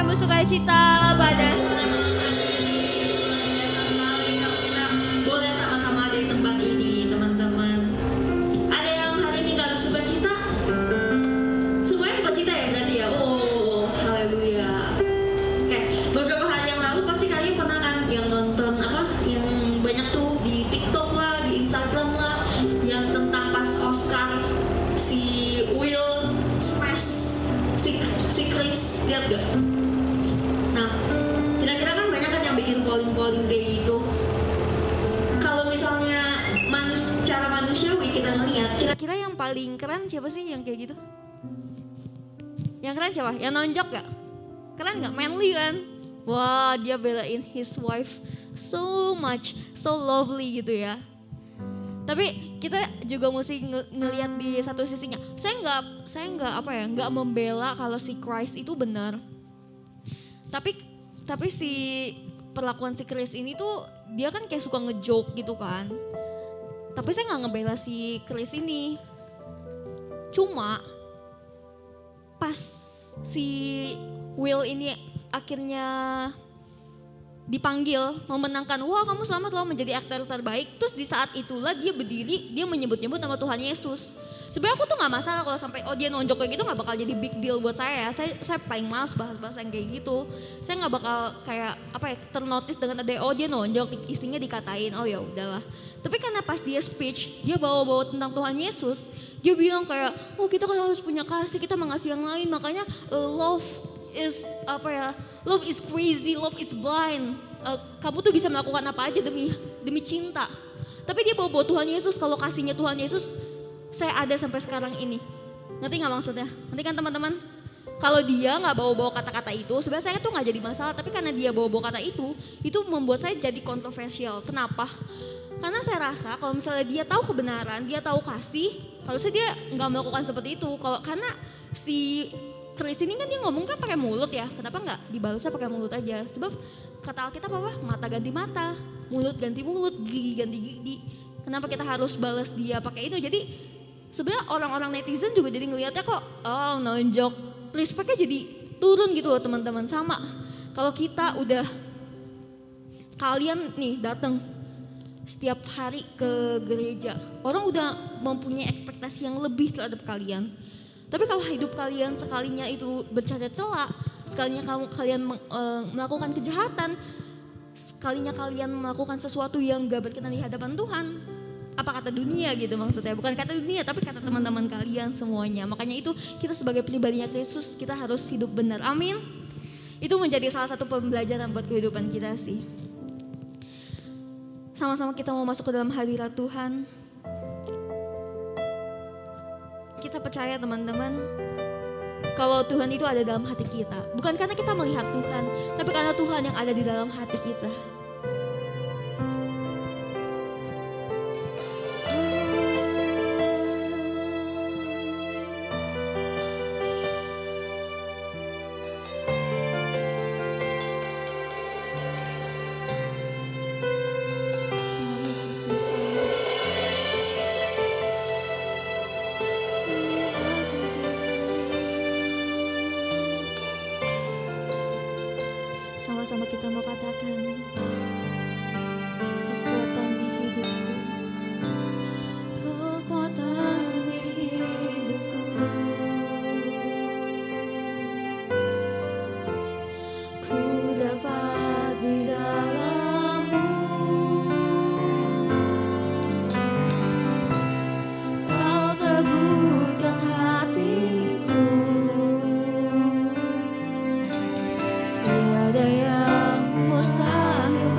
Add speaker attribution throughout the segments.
Speaker 1: bersukacita pada
Speaker 2: boleh sama-sama ada di tempat ini, teman-teman. Ada yang hari ini gak bersukacita? Semuanya sukacita ya berarti ya? Oh, haleluya. Oke, beberapa hari yang lalu pasti kalian pernah kan yang nonton apa? Yang banyak tuh di TikTok lah, di Instagram lah, yang tentang pas Oscar si Will smash si Chris, lihat gak? Nah, kira-kira kan banyak kan yang bikin polling-polling kayak gitu. Kalau misalnya cara manusiawi kita ngelihat,
Speaker 1: kira-kira yang paling keren siapa sih yang kayak gitu? Yang keren siapa? Yang nonjok gak? Keren gak? Manly kan? Wah, dia belain his wife so much, so lovely gitu ya. Tapi kita juga mesti ngelihat di satu sisinya. Saya nggak membela kalau si Christ itu benar. Tapi si perlakuan si Chris ini tuh dia kan kayak suka ngejoke gitu kan. Tapi saya nggak ngebela si Chris ini. Cuma pas si Will ini akhirnya dipanggil memenangkan, wah kamu selamat loh menjadi aktor terbaik. Terus di saat itulah dia berdiri, dia menyebut-nyebut nama Tuhan Yesus. Sebenarnya aku tuh nggak masalah kalau sampai dia nonjok kayak gitu, nggak bakal jadi big deal buat saya. Saya paling males bahas-bahas yang kayak gitu. Saya nggak bakal kayak ternotis dengan ada dia nonjok, istrinya dikatain, oh ya udahlah. Tapi karena pas dia speech, dia bawa-bawa tentang Tuhan Yesus, dia bilang kayak, oh kita kan harus punya kasih, kita mengasihi yang lain, makanya love is crazy, love is blind. Kamu tuh bisa melakukan apa aja demi cinta. Tapi dia bawa Tuhan Yesus, kalau kasihnya Tuhan Yesus, saya ada sampai sekarang ini. Ngerti nggak maksudnya? Ngerti kan teman-teman? Kalau dia nggak bawa-bawa kata-kata itu, sebenarnya saya tuh nggak jadi masalah. Tapi karena dia bawa-bawa kata itu membuat saya jadi kontroversial. Kenapa? Karena saya rasa kalau misalnya dia tahu kebenaran, dia tahu kasih, harusnya dia nggak melakukan seperti itu. Karena si Chris ini kan dia ngomong kan pakai mulut ya, kenapa nggak dibalasnya pakai mulut aja? Sebab kata Alkitab apa? Mata ganti mata, mulut ganti mulut, gigi ganti gigi. Kenapa kita harus balas dia pakai itu? Jadi sebenarnya orang-orang netizen juga jadi ngelihatnya kok, oh nonjok, respectnya jadi turun gitu loh teman-teman. Sama kalau kita udah, kalian nih datang setiap hari ke gereja, orang udah mempunyai ekspektasi yang lebih terhadap kalian. Tapi kalau hidup kalian sekalinya itu bercanda celak, sekalinya kalian melakukan kejahatan, sekalinya kalian melakukan sesuatu yang gak berkenan di hadapan Tuhan, apa kata dunia gitu maksudnya, bukan kata dunia tapi kata teman-teman kalian semuanya. Makanya itu kita sebagai pribadinya Kristus, kita harus hidup benar, amin. Itu menjadi salah satu pembelajaran buat kehidupan kita sih. Sama-sama kita mau masuk ke dalam hadirat Tuhan. Kita percaya teman-teman, kalau Tuhan itu ada dalam hati kita. Bukan karena kita melihat Tuhan, tapi karena Tuhan yang ada di dalam hati kita. Sama-sama kita mau katakan, kekuatan di hidupku, kekuatan di hidupku, ku dapat di dalam-Mu, Kau teguhkan hatiku. Tiada yang mustahil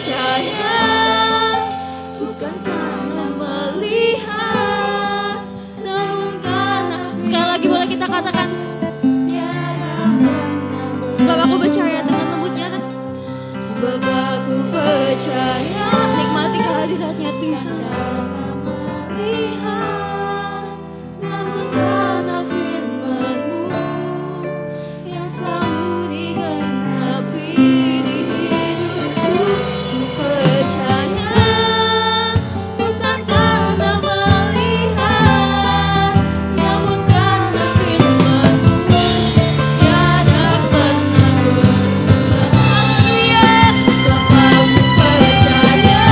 Speaker 1: percaya, bukan karena melihat, namun karena. Sekali lagi boleh kita katakan, sebab aku percaya dengan lembutnya. Sebab aku percaya, nikmati kehadiratnya Tuhan. Melihat, namun karena firman-Mu yang selalu digenapi di hidupku. Ku percaya, bukan karena melihat, namun karena firman-Mu tiada pernah berubah. Haleluya. Sebab aku percaya,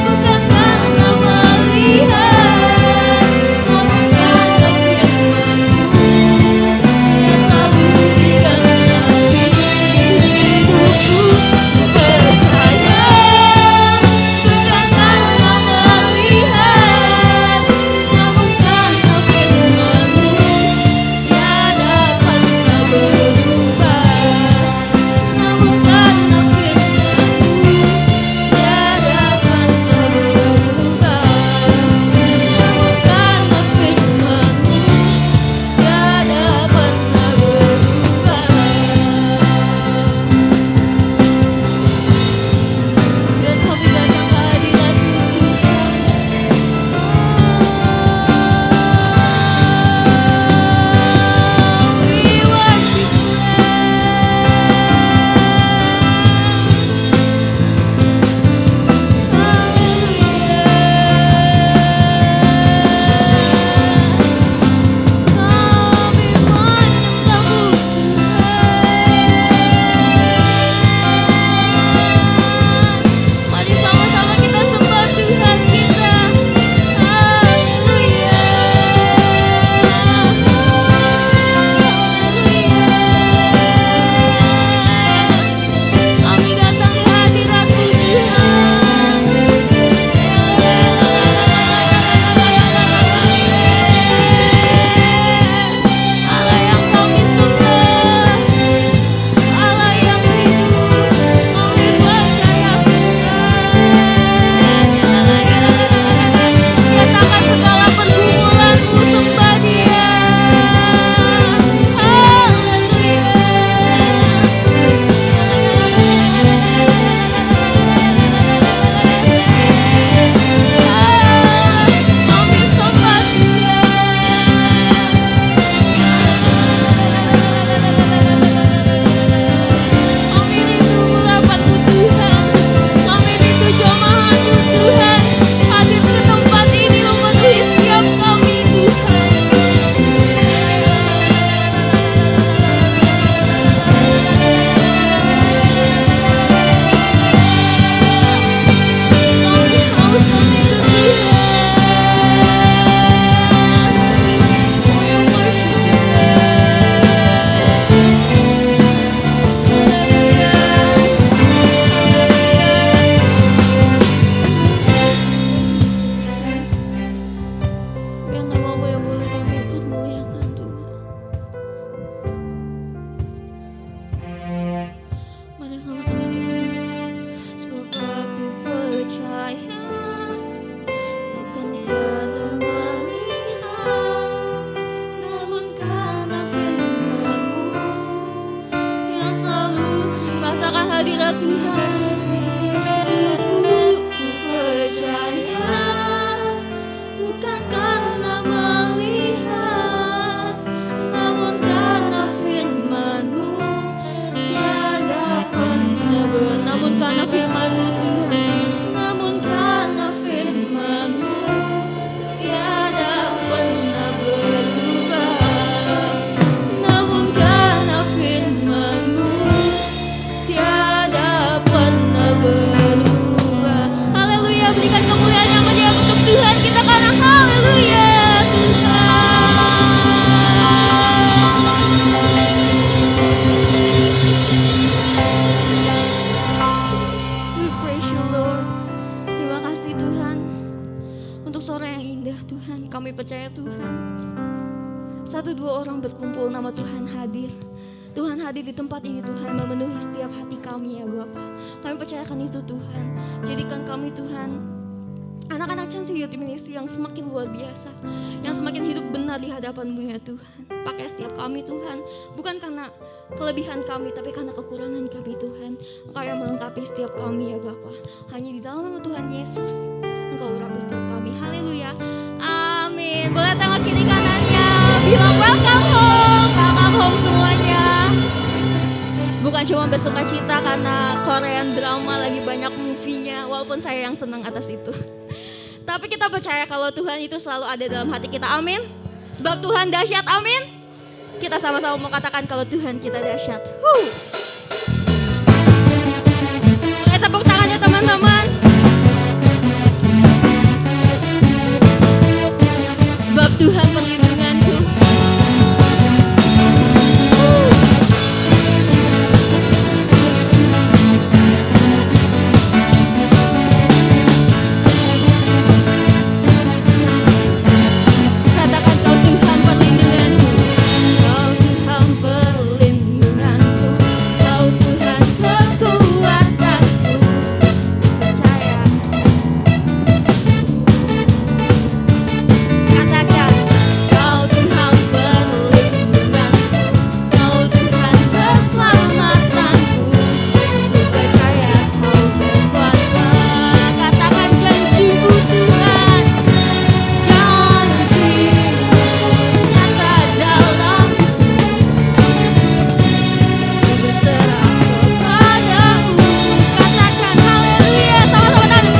Speaker 1: bukan karena melihat, namun karena firman-Mu yang selalu digenapi di hidupku. Ku percaya, bukan karena melihat, namun karena firman-Mu tiada pernah berubah. Namun karena firman-Mu tiada pernah berubah. Namun karena firman-Mu tiada pernah berubah. Dan kami datang ke hadirat-Mu Tuhan. We worship Mari sama-sama kita sembah Tuhan kita. Haleluya. Kami datang di hadirat-Mu Tuhan. Allah yang kami sembah, Allah yang hidup, kami percaya Tuhan. Nyatakan segala pergumulan-Mu, sembah Dia. Haleluya. Kami sembah Kami rindu urapan-Mu Tuhan. Kami rindu jamahan-Mu Tuhan. Hadir ke tempat ini memenuhi setiap kami Tuhan. Kami haus meminta Biar nama-Mu yang boleh kami permuliakan Tuhan. Mari sama-sama kita. Sebab aku percaya, bukan karena melihat, namun karena firman-Mu yang selalu. Rasakan hadirat Tuhan. Hidupku ku percaya, bukan karena melihat, namun karena firman-Mu tiada pernah namun karena firman-Mu Tuhan, namun karena firman-Mu tiada pernah berubah. Namun karena firman-Mu tiada pernah berubah. Haleluya, berikan kemuliaan yang mulia untuk Tuhan kita karena haleluya Tuhan. We praise you Lord. Terima kasih Tuhan untuk sore yang indah Tuhan. Kami percaya Tuhan, 1-2 orang berkumpul nama Tuhan hadir. Tuhan hadir di tempat ini Tuhan, memenuhi setiap hati kami ya Bapa. Kami percayakan itu Tuhan. Jadikan kami Tuhan anak-anak Chance Youth Ministry yang semakin luar biasa, yang semakin hidup benar di hadapan-Mu ya Tuhan. Pakai setiap kami Tuhan, bukan karena kelebihan kami, tapi karena kekurangan kami Tuhan. Engkau yang melengkapi setiap kami ya Bapa. Hanya di dalam nama Tuhan Yesus, Engkau urapi setiap kami. Haleluya. Amin. Boleh tangan kiri kanannya, bilang welcome home, welcome home semuanya. Bukan cuma bersuka cita karena Korean drama lagi banyak movie-nya, walaupun saya yang senang atas itu. Tapi kita percaya kalau Tuhan itu selalu ada dalam hati kita, amin. Sebab Tuhan dahsyat, amin. Kita sama-sama mau katakan kalau Tuhan kita dahsyat. Boleh tepuk tangannya teman-teman. Sebab Tuhan perlindunganku. Katakan kau Tuhan perlindunganku. Kau Tuhan perlindunganku. Kau Tuhan kekuatanku. Percaya. Katakan kau Tuhan perlindunganku. Kau Tuhan keselamatanku. Ku percaya kau berkuasa. Katakan janji-Mu Tuhan. Janji-Mu nyata dalam berserah kepadamu. Katakan haleluya sama-sama tadi.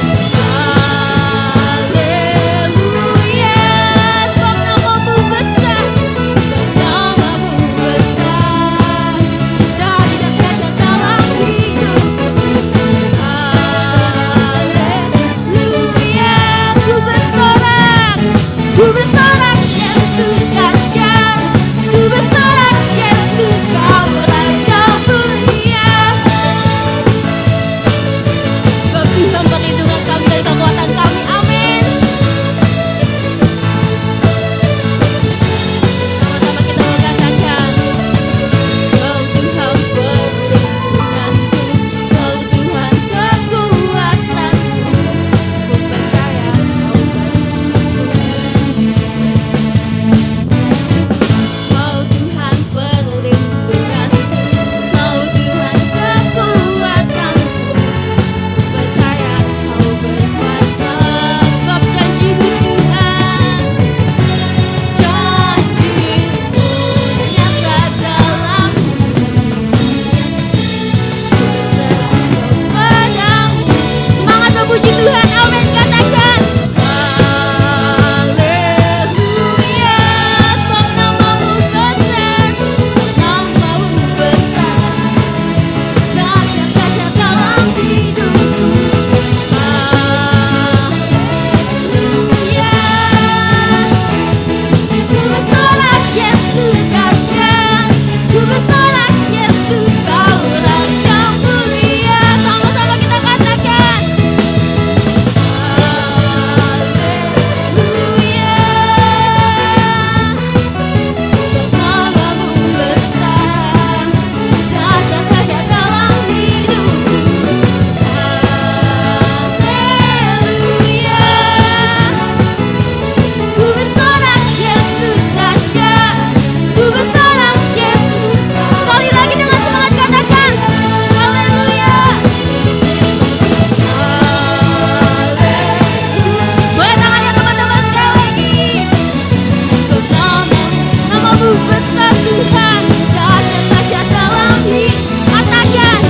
Speaker 1: Haleluya, sebab nama-Mu besar, nama-Mu besar, dahsyat dalam hidupku. Haleluya, ku bersorak Yesus dahsyat, ku bersorak Yesus kau raja mulia. Sebab Tuhan perlindungan kami dari kekuatan kami, amin. Sama-sama kita mengatakan kau Tuhan perlindunganku, kau Tuhan kekuatanku. Ku percaya kau kau Tuhan perlindunganku, kau Tuhan kekuatanku. Percaya kau berkuasa, sebab janji-Mu Tuhan, janji-Mu nyata dalam berserah kepadamu. Semangat memuji Tuhan, amin. Katakan haleluya, sebab nama-Mu besar, nama-Mu besar, dahsyat dalam hidupku. Haleluya, ku bersorak Yesus dahsyat, ku bersorak Yesus kau raja mulia. Sama-sama kita katakan haleluya, nama-Mu besar, dahsyat dalam hidupku. Haleluya, ku bersorak Yesus dahsyat, ku bersorak Yesus. Sekali lagi dengan semangat katakan haleluya. Boleh tangannya teman-teman sekali lagi. Nama-Mu besar Tuhan, dahsyat dalam hidup. Katakan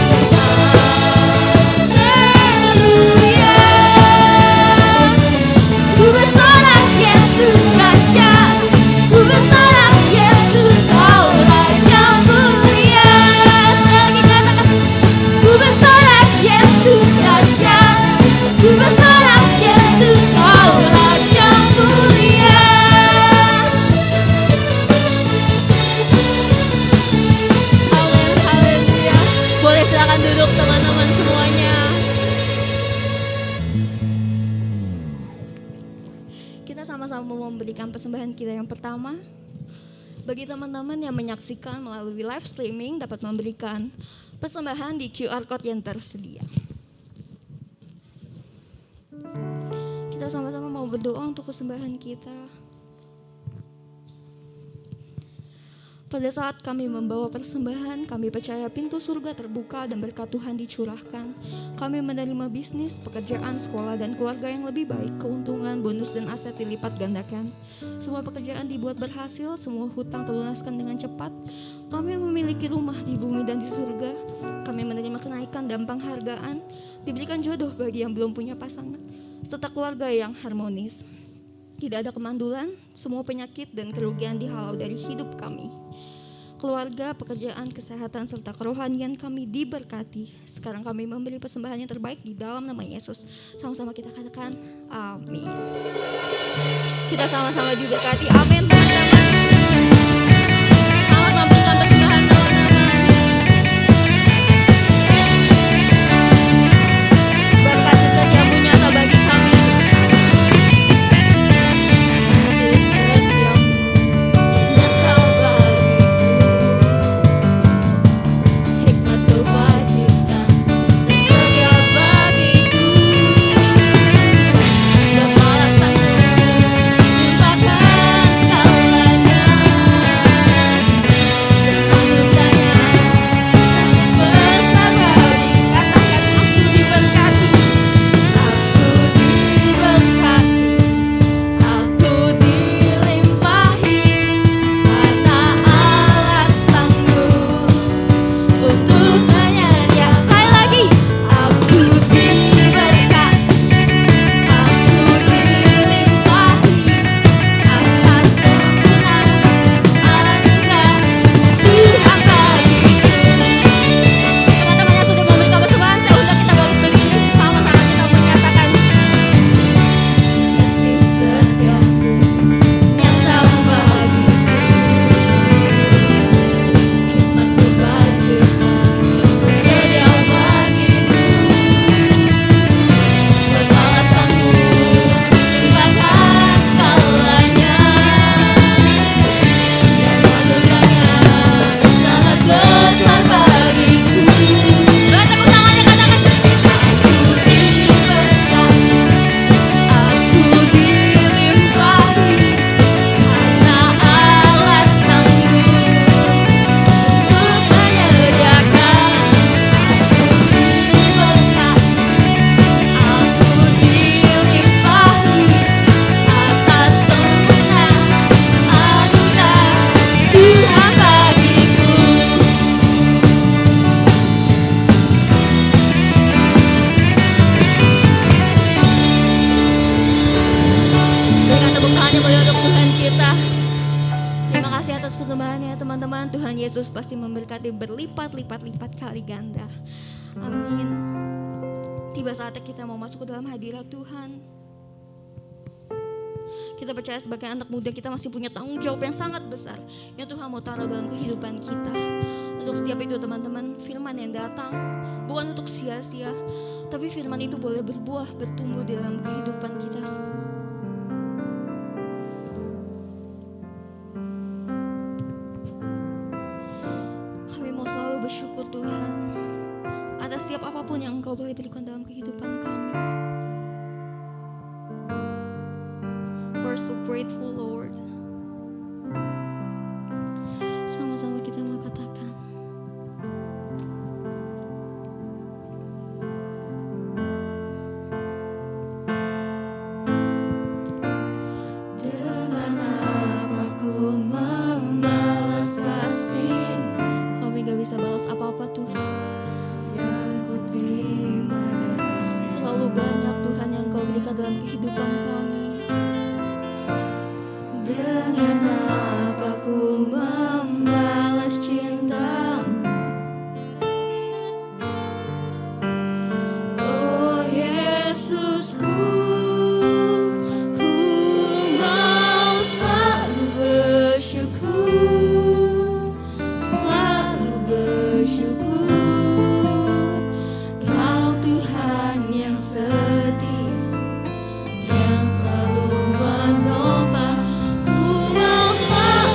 Speaker 1: haleluya, ku bersorak Yesus dahsyat, ku bersorak Yesus kau raja mulia. Sekali lagi katakan ku bersorak Yesus dahsyat, ku bersorak Yesus kau raja mulia. Haleluya. Boleh silakan duduk teman-teman semuanya. Kita sama-sama mau memberikan persembahan kita yang pertama. Bagi teman-teman yang menyaksikan melalui live streaming dapat memberikan persembahan di QR Code yang tersedia. Kita sama-sama mau berdoa untuk persembahan kita. Pada saat kami membawa persembahan, kami percaya pintu surga terbuka dan berkat Tuhan dicurahkan. Kami menerima bisnis, pekerjaan, sekolah, dan keluarga yang lebih baik, keuntungan, bonus, dan aset dilipat gandakan. Semua pekerjaan dibuat berhasil, semua hutang terlunaskan dengan cepat. Kami memiliki rumah di bumi dan di surga. Kami menerima kenaikan dan penghargaan, diberikan jodoh bagi yang belum punya pasangan, serta keluarga yang harmonis. Tidak ada kemandulan, semua penyakit dan kerugian dihalau dari hidup kami. Keluarga, pekerjaan, kesehatan, serta kerohanian kami diberkati. Sekarang kami memberi persembahan yang terbaik di dalam nama Yesus. Sama-sama kita katakan amin. Kita sama-sama diberkati, amin teman-teman. Selamat memberikan persembahan teman-teman. Berkat setiap nyata bagi kami. Tuhan Yesus pasti memberkati berlipat-lipat kali ganda. Amin. Tiba saatnya kita mau masuk ke dalam hadirat Tuhan. Kita percaya sebagai anak muda kita masih punya tanggung jawab yang sangat besar yang Tuhan mau taruh dalam kehidupan kita. Untuk setiap itu teman-teman, firman yang datang bukan untuk sia-sia, tapi firman itu boleh berbuah, bertumbuh dalam kehidupan kita semua. Bersyukur Tuhan atas setiap apapun yang Engkau boleh berikan dalam kehidupan kami. We're so grateful, Lord. Sama-sama kita mau katakan. Dengan apa ku membalas kasih? Kami gak bisa balas apa-apa Tuhan. Terlalu banyak Tuhan yang Kau berikan dalam kehidupan kami. Dengan apa ku membalas cinta-Mu? Oh Yesusku, ku mau selalu bersyukur, selalu bersyukur. Kau Tuhan yang setia, yang selalu menopang. Ku mau selalu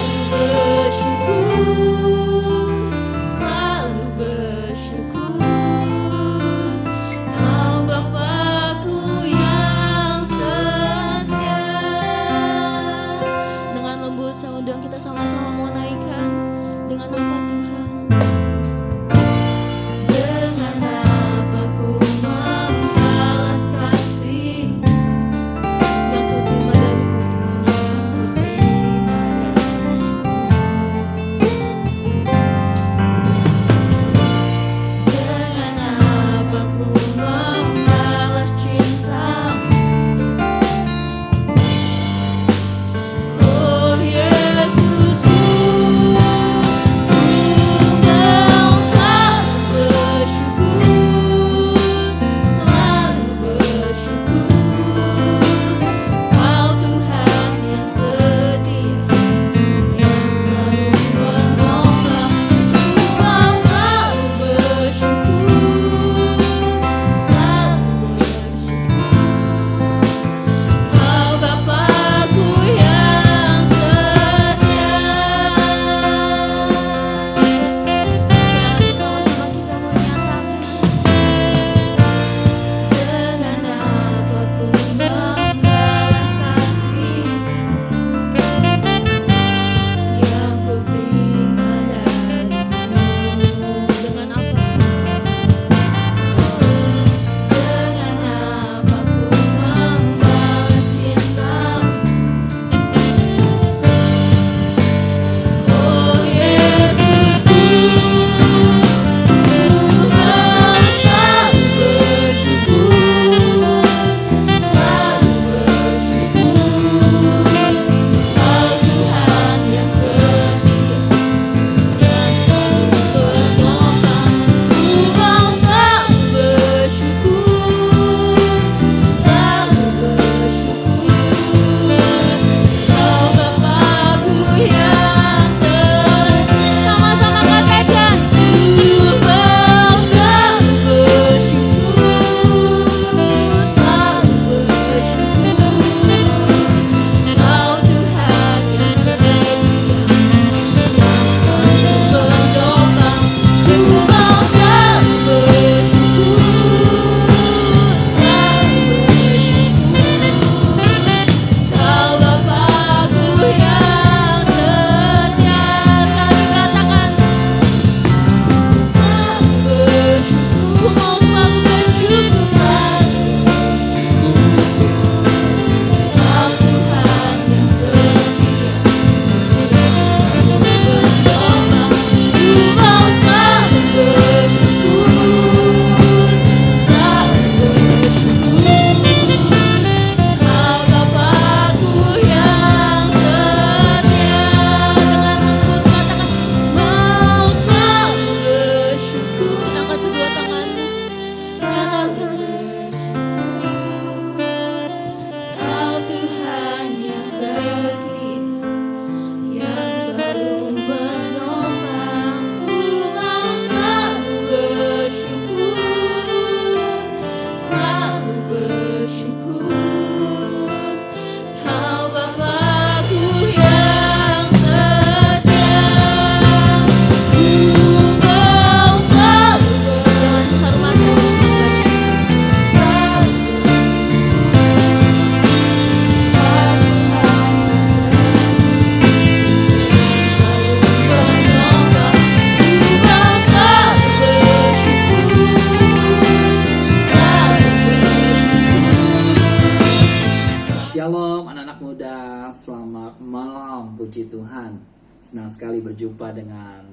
Speaker 3: Puji Tuhan, senang sekali berjumpa dengan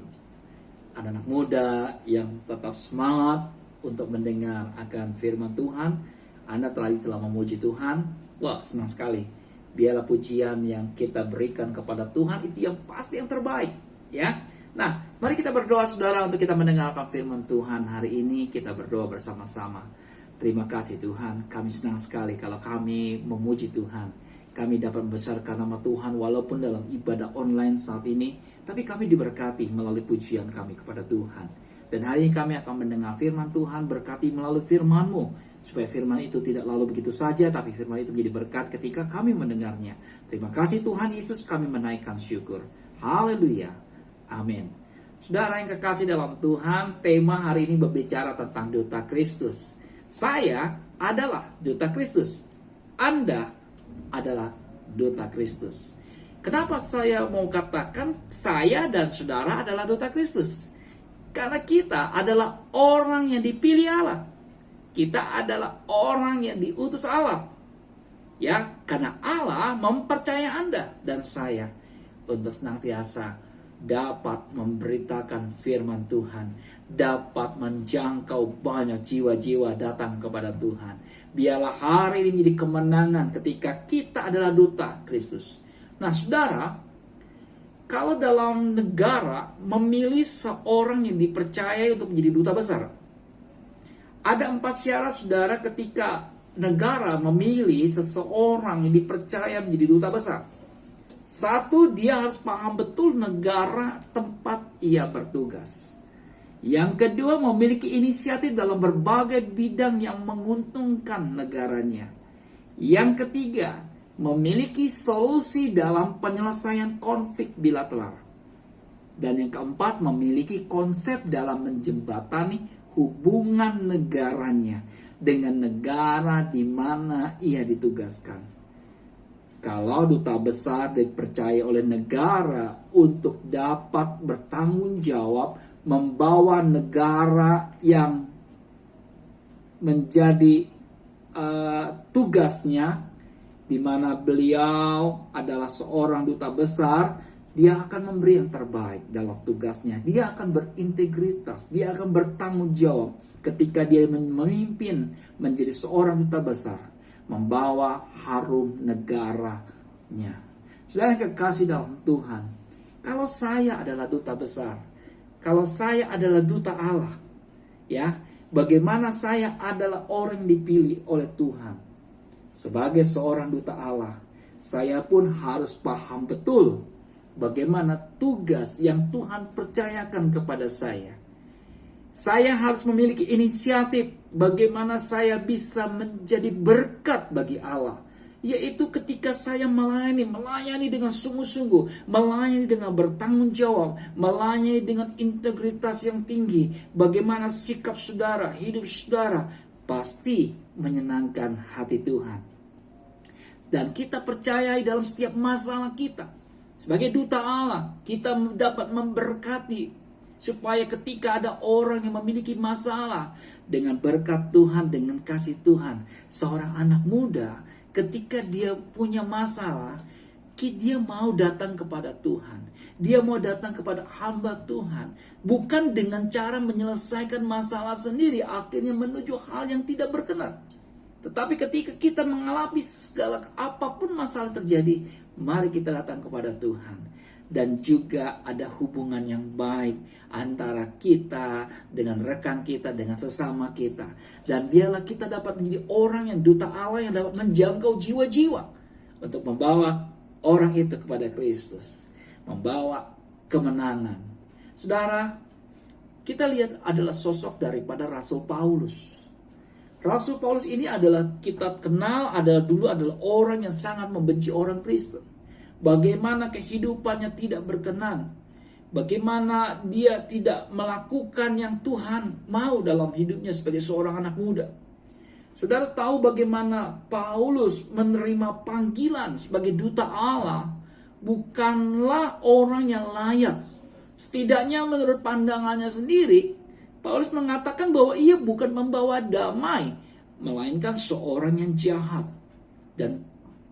Speaker 3: anak-anak muda yang tetap semangat untuk mendengar akan firman Tuhan. Anda telah memuji Tuhan. Wah, senang sekali. Biarlah pujian yang kita berikan kepada Tuhan itu yang pasti yang terbaik, ya. Nah, mari kita berdoa saudara untuk kita mendengarkan firman Tuhan hari ini. Kita berdoa bersama-sama. Terima kasih Tuhan, kami senang sekali kalau kami memuji Tuhan. Kami dapat membesarkan nama Tuhan walaupun dalam ibadah online saat ini, tapi kami diberkati melalui pujian kami kepada Tuhan. Dan hari ini kami akan mendengar firman Tuhan, berkati melalui firman-Mu, supaya firman itu tidak lalu begitu saja, tapi firman itu menjadi berkat ketika kami mendengarnya. Terima kasih Tuhan Yesus, kami menaikkan syukur. Haleluya. Amin. Saudara yang kekasih dalam Tuhan, tema hari ini berbicara tentang duta Kristus. Saya adalah duta Kristus. Anda adalah duta Kristus. Kenapa saya mau katakan saya dan saudara adalah duta Kristus? Karena kita adalah orang yang dipilih Allah. Kita adalah orang yang diutus Allah. Ya, karena Allah mempercayai Anda dan saya untuk senantiasa dapat memberitakan firman Tuhan, dapat menjangkau banyak jiwa-jiwa datang kepada Tuhan. Biarlah hari ini menjadi kemenangan ketika kita adalah duta Kristus. Nah, saudara, kalau dalam negara memilih seorang yang dipercaya untuk menjadi duta besar, ada 4 syarat saudara ketika negara memilih seseorang yang dipercaya menjadi duta besar. 1, dia harus paham betul negara tempat ia bertugas. Yang kedua, memiliki inisiatif dalam berbagai bidang yang menguntungkan negaranya. Yang ketiga, memiliki solusi dalam penyelesaian konflik bilateral. Dan yang keempat, memiliki konsep dalam menjembatani hubungan negaranya dengan negara di mana ia ditugaskan. Kalau duta besar dipercaya oleh negara untuk dapat bertanggung jawab membawa negara yang menjadi tugasnya, di mana beliau adalah seorang duta besar, dia akan memberi yang terbaik dalam tugasnya. Dia akan berintegritas, dia akan bertanggung jawab ketika dia memimpin menjadi seorang duta besar, membawa harum negaranya. Saudara yang kekasih dalam Tuhan, kalau saya adalah duta besar, kalau saya adalah duta Allah, ya, bagaimana saya adalah orang yang dipilih oleh Tuhan sebagai seorang duta Allah, saya pun harus paham betul bagaimana tugas yang Tuhan percayakan kepada saya. Saya harus memiliki inisiatif bagaimana saya bisa menjadi berkat bagi Allah, yaitu ketika saya melayani dengan sungguh-sungguh, melayani dengan bertanggung jawab, melayani dengan integritas yang tinggi. Bagaimana sikap saudara, hidup saudara pasti menyenangkan hati Tuhan. Dan kita percayai dalam setiap masalah kita, sebagai duta Allah, kita dapat memberkati supaya ketika ada orang yang memiliki masalah, dengan berkat Tuhan, dengan kasih Tuhan, seorang anak muda ketika dia punya masalah, dia mau datang kepada Tuhan. Dia mau datang kepada hamba Tuhan. Bukan dengan cara menyelesaikan masalah sendiri, akhirnya menuju hal yang tidak berkenan. Tetapi ketika kita mengalami segala apapun masalah terjadi, mari kita datang kepada Tuhan. Dan juga ada hubungan yang baik antara kita dengan rekan kita, dengan sesama kita. Dan biarlah kita dapat menjadi orang yang duta Allah yang dapat menjangkau jiwa-jiwa untuk membawa orang itu kepada Kristus, membawa kemenangan. Saudara, kita lihat adalah sosok daripada Rasul Paulus. Rasul Paulus ini adalah kita kenal dulu adalah orang yang sangat membenci orang Kristen. Bagaimana kehidupannya tidak berkenan, bagaimana dia tidak melakukan yang Tuhan mau dalam hidupnya sebagai seorang anak muda. Saudara tahu bagaimana Paulus menerima panggilan sebagai duta Allah, bukanlah orang yang layak. Setidaknya menurut pandangannya sendiri, Paulus mengatakan bahwa ia bukan membawa damai, melainkan seorang yang jahat dan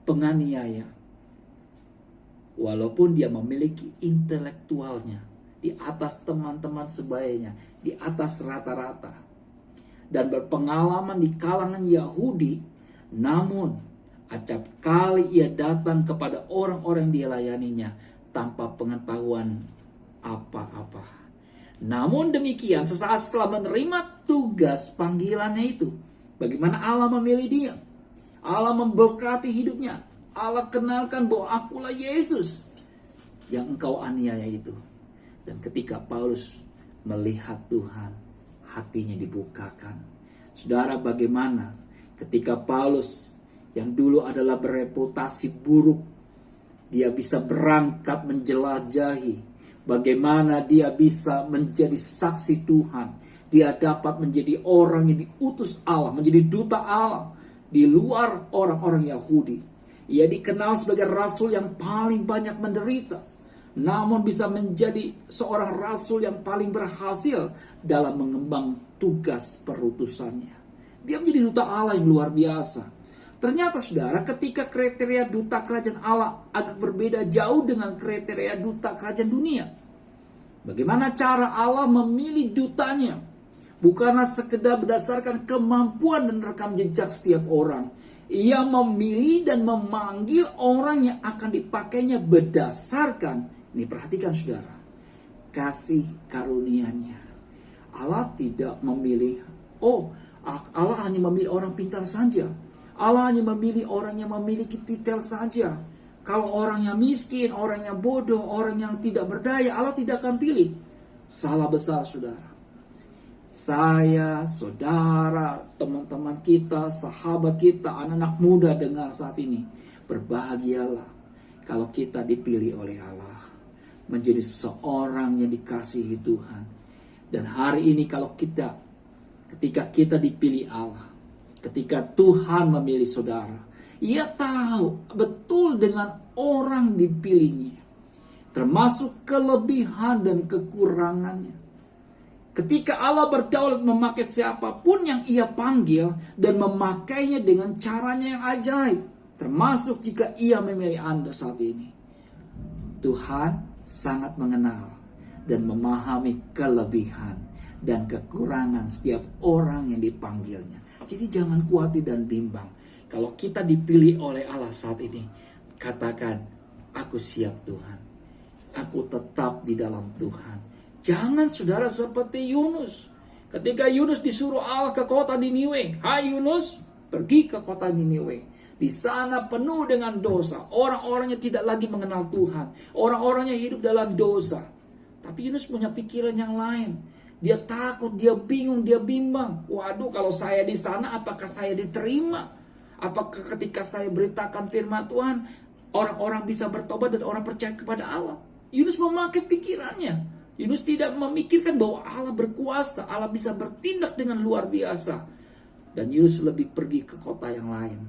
Speaker 3: penganiaya. Walaupun dia memiliki intelektualnya di atas teman-teman sebayanya, di atas rata-rata, dan berpengalaman di kalangan Yahudi, namun acap kali ia datang kepada orang-orang yang dilayaninya tanpa pengetahuan apa-apa. Namun demikian, sesaat setelah menerima tugas panggilannya itu, bagaimana Allah memilih dia? Allah memberkati hidupnya. Allah kenalkan bahwa akulah Yesus yang engkau aniaya itu. Dan ketika Paulus melihat Tuhan, hatinya dibukakan. Saudara, bagaimana ketika Paulus yang dulu adalah bereputasi buruk, dia bisa berangkat menjelajahi. Bagaimana dia bisa menjadi saksi Tuhan. Dia dapat menjadi orang yang diutus Allah, menjadi duta Allah di luar orang-orang Yahudi. Ia dikenal sebagai rasul yang paling banyak menderita, namun bisa menjadi seorang rasul yang paling berhasil dalam mengemban tugas perutusannya. Dia menjadi duta Allah yang luar biasa. Ternyata saudara, ketika kriteria duta kerajaan Allah agak berbeda jauh dengan kriteria duta kerajaan dunia. Bagaimana cara Allah memilih dutanya? Bukanlah sekedar berdasarkan kemampuan dan rekam jejak setiap orang. Ia memilih dan memanggil orang yang akan dipakainya berdasarkan, ini perhatikan saudara, kasih karunia-Nya. Allah tidak memilih, Allah hanya memilih orang pintar saja. Allah hanya memilih orang yang memiliki titel saja. Kalau orang yang miskin, orang yang bodoh, orang yang tidak berdaya, Allah tidak akan pilih. Salah besar saudara. Saya, saudara, teman-teman kita, sahabat kita, anak-anak muda dengar saat ini. Berbahagialah kalau kita dipilih oleh Allah. Menjadi seorang yang dikasihi Tuhan. Dan hari ini ketika kita dipilih Allah. Ketika Tuhan memilih saudara. Ia tahu betul dengan orang dipilihnya. Termasuk kelebihan dan kekurangannya. Ketika Allah berdaulat memakai siapapun yang ia panggil dan memakainya dengan caranya yang ajaib. Termasuk jika ia memilih Anda saat ini. Tuhan sangat mengenal dan memahami kelebihan dan kekurangan setiap orang yang dipanggilnya. Jadi jangan khawatir dan bimbang. Kalau kita dipilih oleh Allah saat ini, katakan, aku siap Tuhan. Aku tetap di dalam Tuhan. Jangan saudara seperti Yunus. Ketika Yunus disuruh Allah ke kota Niniwe. Hai Yunus, pergi ke kota Niniwe. Di sana penuh dengan dosa. Orang-orangnya tidak lagi mengenal Tuhan. Orang-orangnya hidup dalam dosa. Tapi Yunus punya pikiran yang lain. Dia takut, dia bingung, dia bimbang. Waduh, kalau saya di sana apakah saya diterima? Apakah ketika saya beritakan firman Tuhan, orang-orang bisa bertobat dan orang percaya kepada Allah? Yunus memakai pikirannya. Yunus tidak memikirkan bahwa Allah berkuasa, Allah bisa bertindak dengan luar biasa. Dan Yunus lebih pergi ke kota yang lain.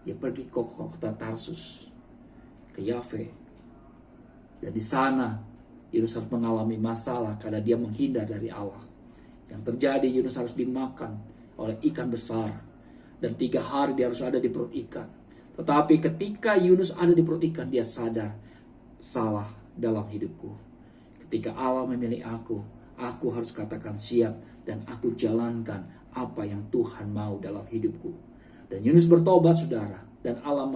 Speaker 3: Dia pergi ke kota Tarsus, ke Yafe. Dan di sana Yunus harus mengalami masalah karena dia menghindar dari Allah. Yang terjadi, Yunus harus dimakan oleh ikan besar. Dan 3 hari dia harus ada di perut ikan. Tetapi ketika Yunus ada di perut ikan, dia sadar, salah dalam hidupku. Ketika Allah memilih aku harus katakan siap dan aku jalankan apa yang Tuhan mau dalam hidupku. Dan Yunus bertobat saudara. Dan Allah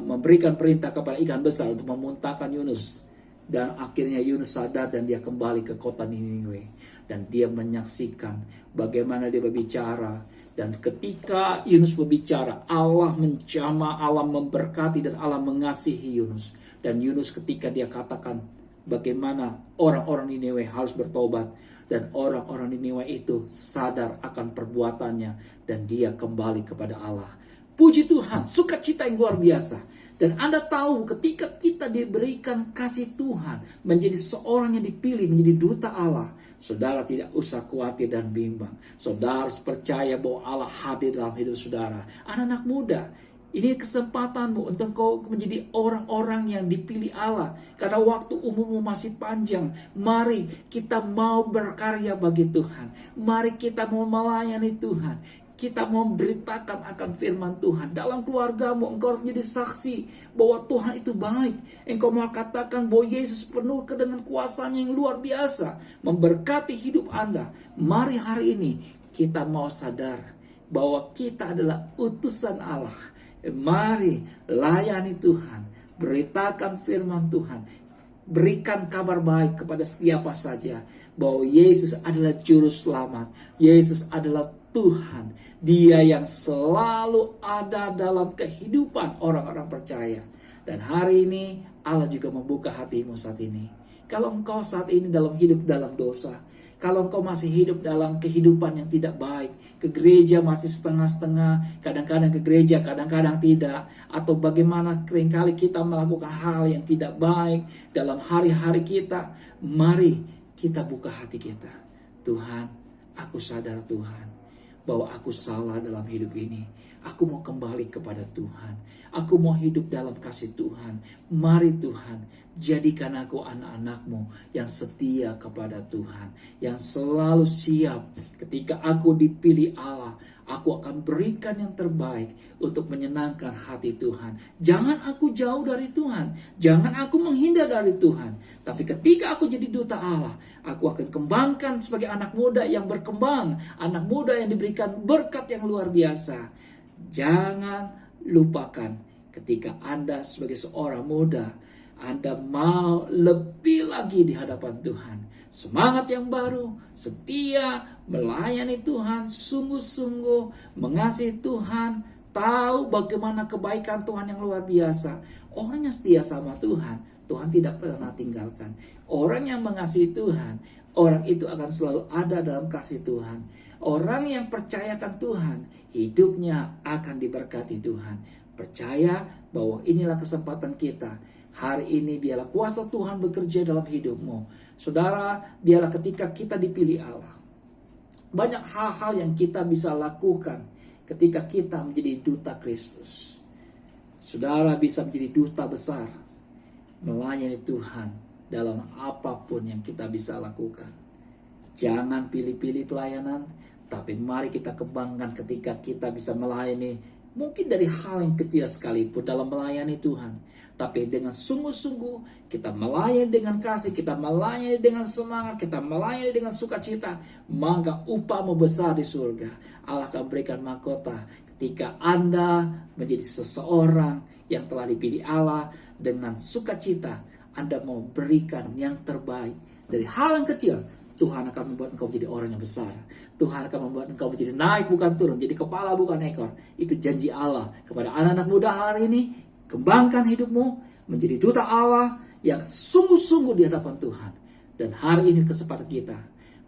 Speaker 3: memberikan perintah kepada ikan besar untuk memuntahkan Yunus. Dan akhirnya Yunus sadar dan dia kembali ke kota Niniwe. Dan dia menyaksikan bagaimana dia berbicara. Dan ketika Yunus berbicara, Allah menjamah, Allah memberkati dan Allah mengasihi Yunus. Dan Yunus ketika dia katakan bagaimana orang-orang Niniwe harus bertobat. Dan orang-orang Niniwe itu sadar akan perbuatannya. Dan dia kembali kepada Allah. Puji Tuhan, sukacita yang luar biasa. Dan Anda tahu ketika kita diberikan kasih Tuhan. Menjadi seorang yang dipilih, menjadi duta Allah. Saudara tidak usah khawatir dan bimbang. Saudara harus percaya bahwa Allah hadir dalam hidup saudara. Anak-anak muda, ini kesempatanmu untuk kau menjadi orang-orang yang dipilih Allah. Karena waktu umurmu masih panjang. Mari kita mau berkarya bagi Tuhan. Mari kita mau melayani Tuhan. kita mau memberitakan akan firman Tuhan. Dalam keluargamu engkau menjadi saksi bahwa Tuhan itu baik. Engkau mau katakan bahwa Yesus penuh dengan kuasanya yang luar biasa, memberkati hidup Anda. Mari hari ini kita mau sadar bahwa kita adalah utusan Allah. Mari layani Tuhan, beritakan firman Tuhan, berikan kabar baik kepada siapa saja bahwa Yesus adalah juru selamat. Yesus adalah Tuhan. Dia yang selalu ada dalam kehidupan orang-orang percaya. Dan hari ini Allah juga membuka hatimu saat ini. Kalau engkau saat ini hidup dalam dosa, kalau engkau masih hidup dalam kehidupan yang tidak baik, ke gereja masih setengah-setengah, kadang-kadang ke gereja, kadang-kadang tidak, atau bagaimana seringkali kita melakukan hal yang tidak baik dalam hari-hari kita, mari kita buka hati kita. Tuhan, aku sadar Tuhan, bahwa aku salah dalam hidup ini. Aku mau kembali kepada Tuhan. Aku mau hidup dalam kasih Tuhan. Mari Tuhan, jadikan aku anak-anak-Mu yang setia kepada Tuhan. Yang selalu siap ketika aku dipilih Allah. Aku akan berikan yang terbaik untuk menyenangkan hati Tuhan. Jangan aku jauh dari Tuhan. Jangan aku menghindar dari Tuhan. Tapi ketika aku jadi duta Allah, aku akan kembangkan sebagai anak muda yang berkembang. Anak muda yang diberikan berkat yang luar biasa. Jangan lupakan ketika Anda sebagai seorang muda, Anda mau lebih lagi di hadapan Tuhan. Semangat yang baru, setia, melayani Tuhan, sungguh-sungguh, mengasihi Tuhan, tahu bagaimana kebaikan Tuhan yang luar biasa. Orang yang setia sama Tuhan, Tuhan tidak pernah tinggalkan. Orang yang mengasihi Tuhan, orang itu akan selalu ada dalam kasih Tuhan. Orang yang percayakan Tuhan, hidupnya akan diberkati Tuhan. Percaya bahwa inilah kesempatan kita. Hari ini biarlah kuasa Tuhan bekerja dalam hidupmu. Saudara, biarlah ketika kita dipilih Allah, banyak hal-hal yang kita bisa lakukan ketika kita menjadi duta Kristus. Saudara bisa menjadi duta besar, melayani Tuhan dalam apapun yang kita bisa lakukan. Jangan pilih-pilih pelayanan, tapi mari kita kembangkan ketika kita bisa melayani, mungkin dari hal yang kecil sekalipun dalam melayani Tuhan. Tapi dengan sungguh-sungguh kita melayani dengan kasih, kita melayani dengan semangat, kita melayani dengan sukacita, maka upahmu besar di surga. Allah akan berikan mahkota ketika Anda menjadi seseorang yang telah dipilih Allah dengan sukacita. Anda mau berikan yang terbaik dari hal yang kecil. Tuhan akan membuat engkau menjadi orang yang besar. Tuhan akan membuat engkau menjadi naik bukan turun, jadi kepala bukan ekor. Itu janji Allah kepada anak-anak muda hari ini. Kembangkan hidupmu menjadi duta Allah yang sungguh-sungguh di hadapan Tuhan. Dan hari ini kesempatan kita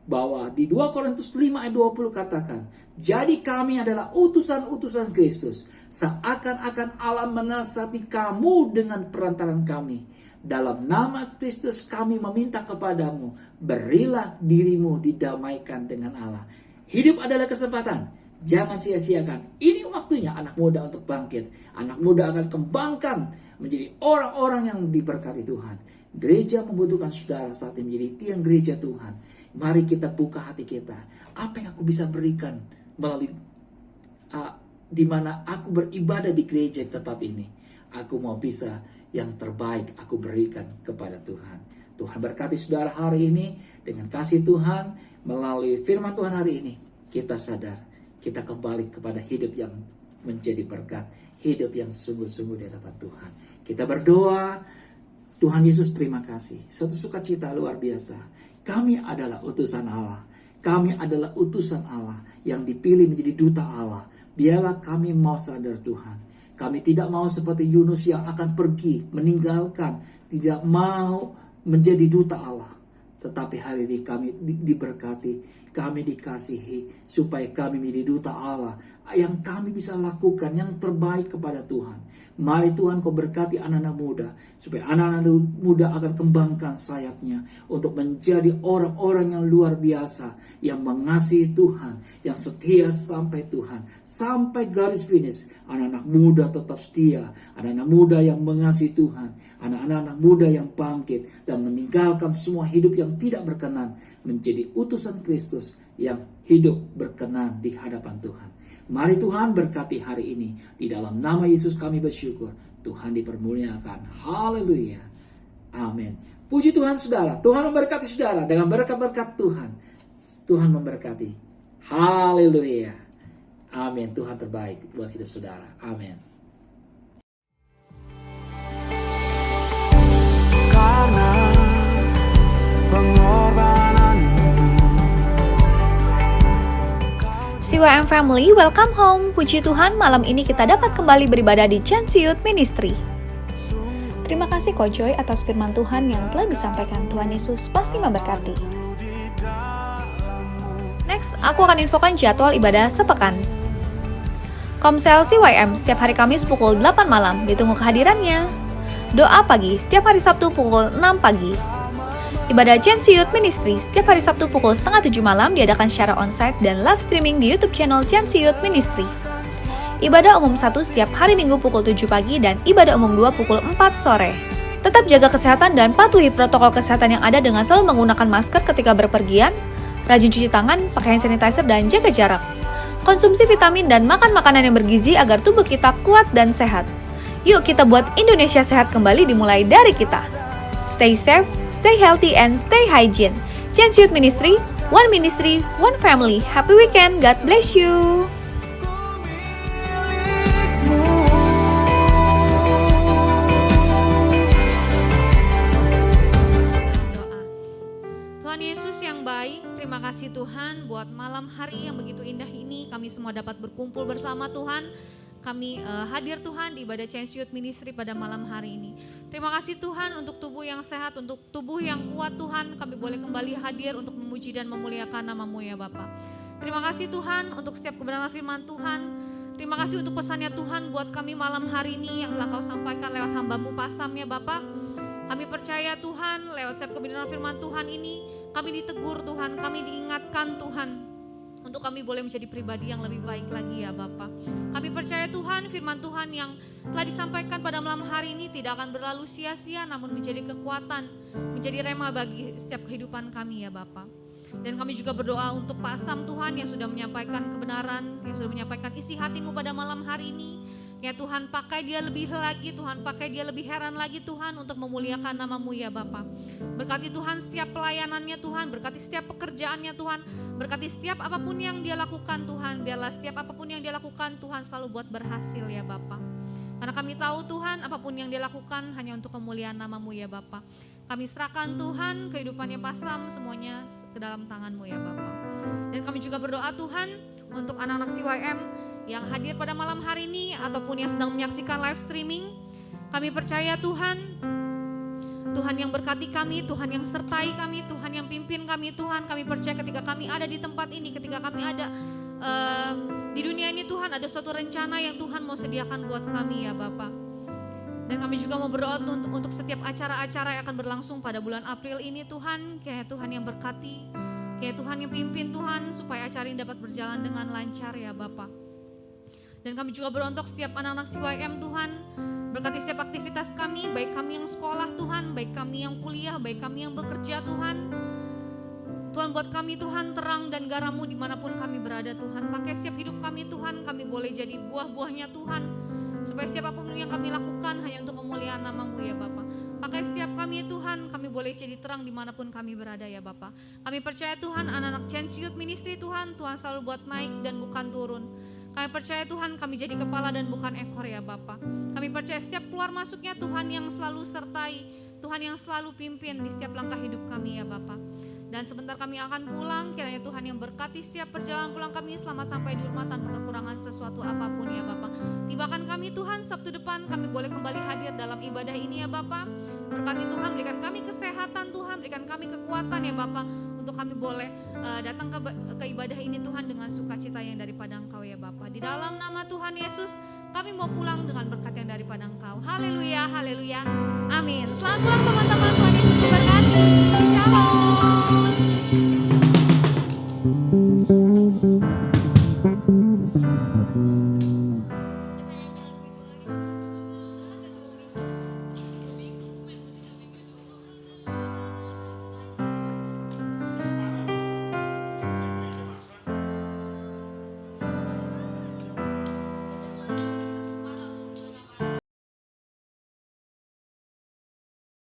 Speaker 3: bahwa di 2 Korintus 5 ayat 20 katakan, jadi kami adalah utusan-utusan Kristus, seakan-akan Allah menasihati kamu dengan perantaran kami. Dalam nama Kristus kami meminta kepadamu, berilah dirimu didamaikan dengan Allah. Hidup adalah kesempatan. Jangan sia-siakan. Ini waktunya anak muda untuk bangkit. Anak muda akan kembangkan menjadi orang-orang yang diberkati Tuhan. Gereja membutuhkan saudara saat ini menjadi tiang gereja Tuhan. Mari kita buka hati kita. Apa yang aku bisa berikan melalui di mana aku beribadah di gereja tetap ini. Aku mau bisa yang terbaik aku berikan kepada Tuhan. Tuhan berkati saudara hari ini dengan kasih Tuhan melalui firman Tuhan hari ini. Kita sadar kita kembali kepada hidup yang menjadi berkat, hidup yang sungguh-sungguh di hadapan Tuhan. Kita berdoa, Tuhan Yesus terima kasih. Suatu sukacita luar biasa. Kami adalah utusan Allah. Kami adalah utusan Allah yang dipilih menjadi duta Allah. Biarlah kami mau sadar Tuhan. Kami tidak mau seperti Yunus yang akan pergi, meninggalkan, tidak mau menjadi duta Allah. Tetapi hari ini kami diberkati, kami dikasihi, supaya kami menjadi duta Allah yang kami bisa lakukan yang terbaik kepada Tuhan. Mari Tuhan kau berkati anak-anak muda, supaya anak-anak muda akan kembangkan sayapnya untuk menjadi orang-orang yang luar biasa, yang mengasihi Tuhan, yang setia sampai Tuhan, sampai garis finish. Anak-anak muda tetap setia, anak-anak muda yang mengasihi Tuhan, anak-anak muda yang bangkit dan meninggalkan semua hidup yang tidak berkenan, menjadi utusan Kristus yang hidup berkenan di hadapan Tuhan. Mari Tuhan berkati hari ini. Di dalam nama Yesus kami bersyukur. Tuhan dipermuliakan. Haleluya. Amin. Puji Tuhan saudara. Tuhan memberkati saudara dengan berkat-berkat Tuhan. Tuhan memberkati. Haleluya. Amin. Tuhan terbaik buat hidup saudara. Amin.
Speaker 4: Karena pengorbananmu.
Speaker 5: CYM Family, welcome home. Puji Tuhan, malam ini kita dapat kembali beribadah di Chance Youth Ministry. Terima kasih Ko Joy atas firman Tuhan yang telah disampaikan. Tuhan Yesus pasti memberkati. Next, aku akan infokan jadwal ibadah sepekan. Komsel CYM setiap hari Kamis pukul 8 malam, ditunggu kehadirannya. Doa pagi setiap hari Sabtu pukul 6 pagi. Ibadah Chance Youth Ministry setiap hari Sabtu pukul 6:30 malam diadakan secara onsite dan live streaming di YouTube channel Chance Youth Ministry. Ibadah umum 1 setiap hari Minggu pukul 7 pagi dan ibadah umum 2 pukul 4 sore. Tetap jaga kesehatan dan patuhi protokol kesehatan yang ada dengan selalu menggunakan masker ketika berpergian, rajin cuci tangan, pakai hand sanitizer dan jaga jarak. Konsumsi vitamin dan makan makanan yang bergizi agar tubuh kita kuat dan sehat. Yuk kita buat Indonesia sehat kembali dimulai dari kita. Stay safe, stay healthy, and stay hygiene. Chance Youth Ministry, one family. Happy weekend, God bless you.
Speaker 6: Doa. Tuhan Yesus yang baik, terima kasih Tuhan buat malam hari yang begitu indah ini. Kami semua dapat berkumpul bersama Tuhan. Kami hadir Tuhan di ibadah Chance Youth Ministry pada malam hari ini. Terima kasih Tuhan untuk tubuh yang sehat, untuk tubuh yang kuat Tuhan. Kami boleh kembali hadir untuk memuji dan memuliakan nama-Mu ya Bapa. Terima kasih Tuhan untuk setiap kebenaran firman Tuhan. Terima kasih untuk pesannya Tuhan buat kami malam hari ini yang telah Kau sampaikan lewat hamba-Mu Pasam ya Bapa. Kami percaya Tuhan lewat setiap kebenaran firman Tuhan ini kami ditegur Tuhan, kami diingatkan Tuhan. Untuk kami boleh menjadi pribadi yang lebih baik lagi ya Bapa. Kami percaya Tuhan firman Tuhan yang telah disampaikan pada malam hari ini tidak akan berlalu sia-sia namun menjadi kekuatan, menjadi rema bagi setiap kehidupan kami ya Bapa. Dan kami juga berdoa untuk Pak Sam Tuhan yang sudah menyampaikan kebenaran, yang sudah menyampaikan isi hati-Mu pada malam hari ini. Ya Tuhan, pakai dia lebih lagi Tuhan, pakai dia lebih heran lagi Tuhan untuk memuliakan nama-Mu ya Bapa. Berkati Tuhan setiap pelayanannya Tuhan, berkati setiap pekerjaannya Tuhan, berkati setiap apapun yang dia lakukan Tuhan, biarlah setiap apapun yang dia lakukan Tuhan selalu buat berhasil ya Bapa. Karena kami tahu Tuhan apapun yang dia lakukan hanya untuk kemuliaan nama-Mu ya Bapa. Kami serahkan Tuhan kehidupannya Pasam semuanya ke dalam tangan-Mu ya Bapa. Dan kami juga berdoa Tuhan untuk anak-anak CYM yang hadir pada malam hari ini ataupun yang sedang menyaksikan live streaming. Kami percaya Tuhan, Tuhan yang berkati kami, Tuhan yang sertai kami, Tuhan yang pimpin kami Tuhan. Kami percaya ketika kami ada di tempat ini, ketika kami ada di dunia ini Tuhan, ada suatu rencana yang Tuhan mau sediakan buat kami ya Bapa. Dan kami juga mau berdoa untuk setiap acara-acara yang akan berlangsung pada bulan April ini Tuhan. Kiranya Tuhan yang berkati, kiranya Tuhan yang pimpin Tuhan supaya acara ini dapat berjalan dengan lancar ya Bapa. Dan kami juga berdoa untuk setiap anak-anak CYM Tuhan. Berkati setiap aktivitas kami, baik kami yang sekolah Tuhan, baik kami yang kuliah, baik kami yang bekerja Tuhan. Tuhan buat kami Tuhan terang dan garam-Mu dimanapun kami berada Tuhan. Pakai setiap hidup kami Tuhan, kami boleh jadi buah-buahnya Tuhan. Supaya siapapun yang kami lakukan hanya untuk kemuliaan nama-Mu ya Bapa. Pakai setiap kami Tuhan, kami boleh jadi terang dimanapun kami berada ya Bapa. Kami percaya Tuhan anak-anak Chance Youth Ministry Tuhan, Tuhan selalu buat naik dan bukan turun. Kami percaya Tuhan kami jadi kepala dan bukan ekor ya Bapa. Kami percaya setiap keluar masuknya Tuhan yang selalu sertai, Tuhan yang selalu pimpin di setiap langkah hidup kami ya Bapa. Dan sebentar kami akan pulang, kiranya Tuhan yang berkati setiap perjalanan pulang kami selamat sampai di rumah tanpa kekurangan sesuatu apapun ya Bapa. Tibakan kami Tuhan Sabtu depan kami boleh kembali hadir dalam ibadah ini ya Bapa. Berkati Tuhan, berikan kami kesehatan Tuhan, berikan kami kekuatan ya Bapa untuk kami boleh datang ke ibadah ini Tuhan dengan sukacita yang daripada Engkau ya Bapa. Di dalam nama Tuhan Yesus kami mau pulang dengan berkat yang daripada Engkau. Haleluya, haleluya, amin. Selamat pulang teman-teman, Tuhan Yesus memberkati.